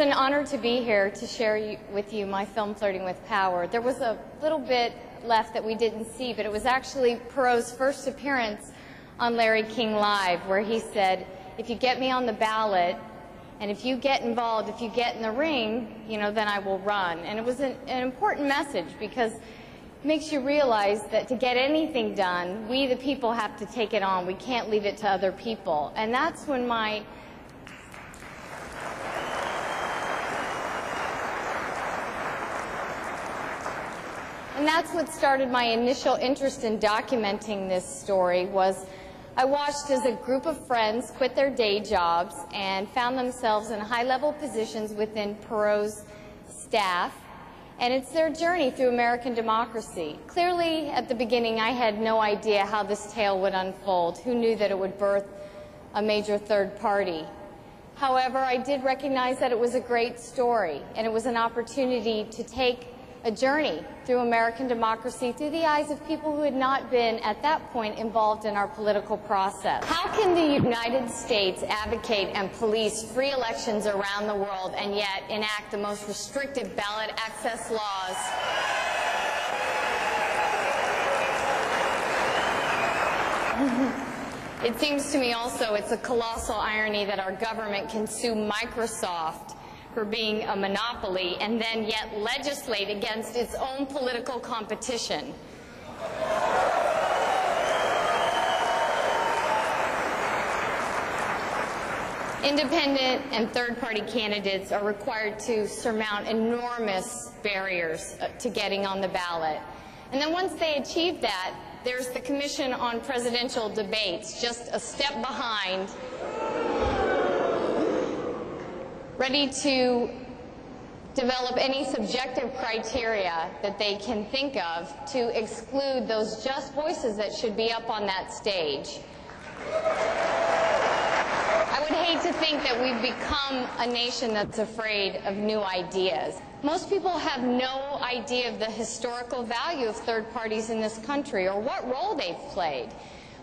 an honor to be here to share with you my film, Flirting with Power. There was a little bit left that we didn't see, but it was actually Perot's first appearance on Larry King Live, where he said, if you get me on the ballot, and if you get involved, if you get in the ring, you know, then I will run. And it was an important message, because it makes you realize that to get anything done, we the people have to take it on. We can't leave it to other people. And that's when And that's what started my initial interest in documenting this story. Was I watched as a group of friends quit their day jobs and found themselves in high-level positions within Perot's staff, and it's their journey through American democracy. Clearly, at the beginning, I had no idea how this tale would unfold. Who knew that it would birth a major third party? However, I did recognize that it was a great story, and it was an opportunity to take a journey through American democracy through the eyes of people who had not been, at that point, involved in our political process. How can the United States advocate and police free elections around the world and yet enact the most restrictive ballot access laws? It seems to me also it's a colossal irony that our government can sue Microsoft for being a monopoly and then yet legislate against its own political competition. Independent and third-party candidates are required to surmount enormous barriers to getting on the ballot. And then once they achieve that, there's the Commission on Presidential Debates, just a step behind, ready to develop any subjective criteria that they can think of to exclude those just voices that should be up on that stage. I would hate to think that we've become a nation that's afraid of new ideas. Most people have no idea of the historical value of third parties in this country or what role they've played.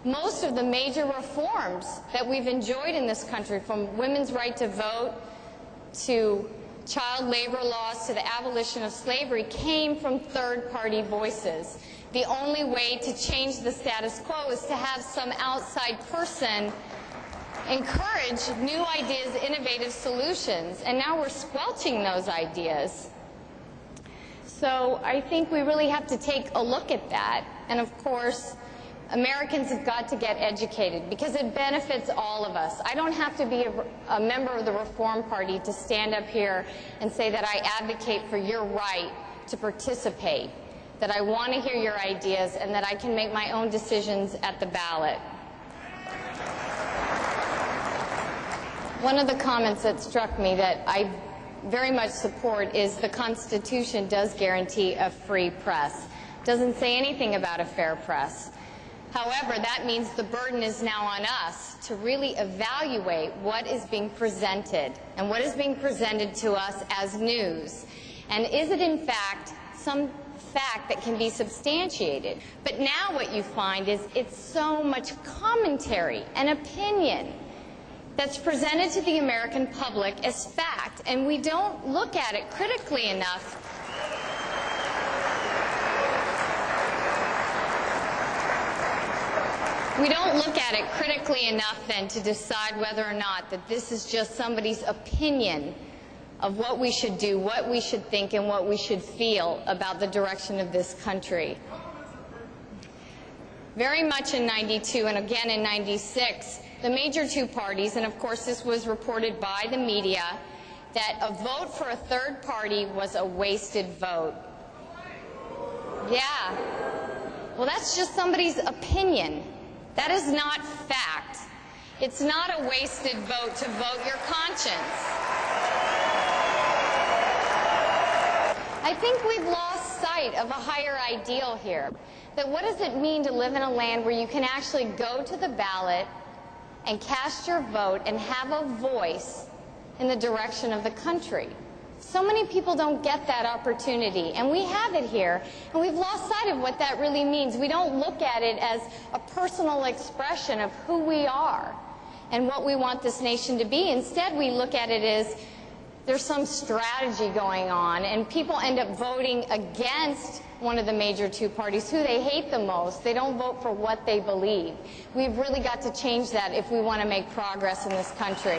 Most of the major reforms that we've enjoyed in this country, from women's right to vote to child labor laws to the abolition of slavery, came from third-party voices. The only way to change the status quo is to have some outside person encourage new ideas, innovative solutions, and now we're squelching those ideas. So I think we really have to take a look at that, and of course, Americans have got to get educated because it benefits all of us. I don't have to be a member of the Reform Party to stand up here and say that I advocate for your right to participate, that I want to hear your ideas, and that I can make my own decisions at the ballot. One of the comments that struck me that I very much support is the Constitution does guarantee a free press. It doesn't say anything about a fair press. However, that means the burden is now on us to really evaluate what is being presented and what is being presented to us as news. And is it in fact some fact that can be substantiated? But now what you find is it's so much commentary and opinion that's presented to the American public as fact, and we don't look at it critically enough. We don't look at it critically enough then to decide whether or not that this is just somebody's opinion of what we should do, what we should think, and what we should feel about the direction of this country. Very much in '92 and again in '96, the major two parties, and of course this was reported by the media, that a vote for a third party was a wasted vote. Yeah. Well, that's just somebody's opinion. That is not fact. It's not a wasted vote to vote your conscience. I think we've lost sight of a higher ideal here. That what does it mean to live in a land where you can actually go to the ballot and cast your vote and have a voice in the direction of the country? So many people don't get that opportunity, and we have it here, and we've lost sight of what that really means. We don't look at it as a personal expression of who we are and what we want this nation to be. Instead, we look at it as there's some strategy going on, and people end up voting against one of the major two parties who they hate the most. They don't vote for what they believe. We've really got to change that if we want to make progress in this country.